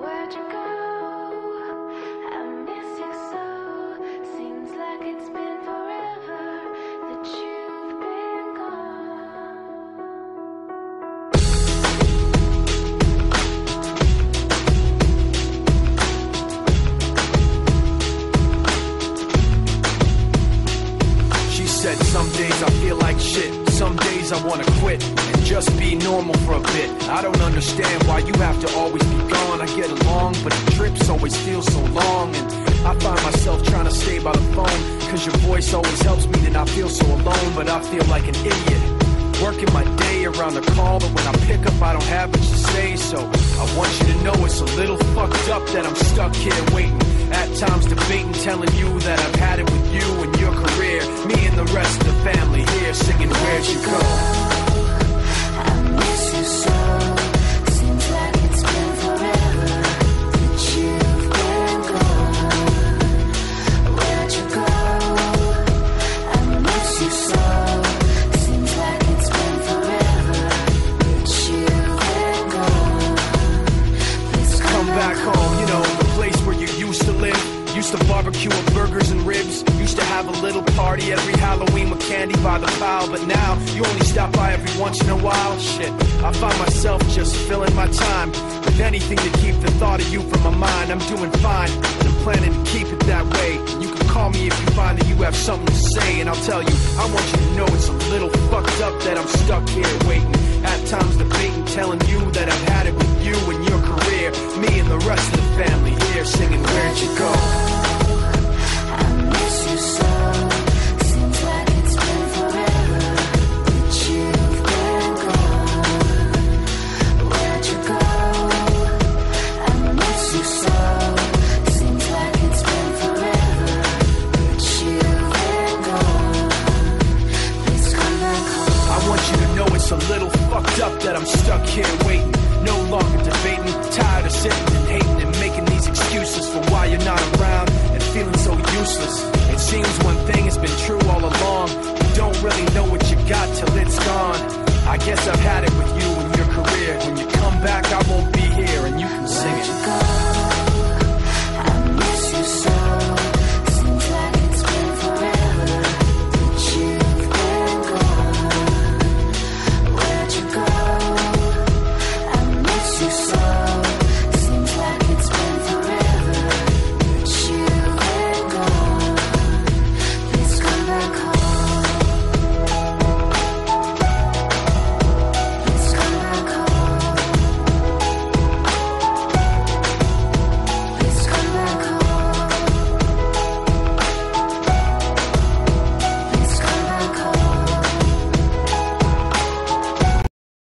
Where'd you go? I miss you so. Seems like it's been forever that you've been gone. She said some days I feel like shit. Some days I wanna quit and just be normal for a bit. I don't understand why you have to always be gone. I get along, but the trips always feel so long. And I find myself trying to stay by the phone, cause your voice always helps me to not feel so alone. But I feel like an idiot, working my day around the call, but when I pick up I don't have much to say. So I want you to know it's a little fucked up that I'm stuck here waiting, at times debating, telling you that I've had it with you and your career. Me and the rest of the family here singing Where'd You Go? I miss you so. Seems like it's been forever that you've been gone. Where'd you go? I miss you so. Seems like it's been forever that you've been gone. Please Come back home, you know, the place where you used to live. Used to barbecue with burgers and ribs. Used to have a little party every Halloween with candy by the pile. But now, you only stop by every once in a while. Shit, I find myself just filling my time with anything to keep the thought of you from my mind. I'm doing fine, and I'm planning to keep it that way. You can call me if you find that you have something to say, and I'll tell you, I want you to know it's a little fucked up that I'm stuck here waiting, at times debating, telling you that I've had it with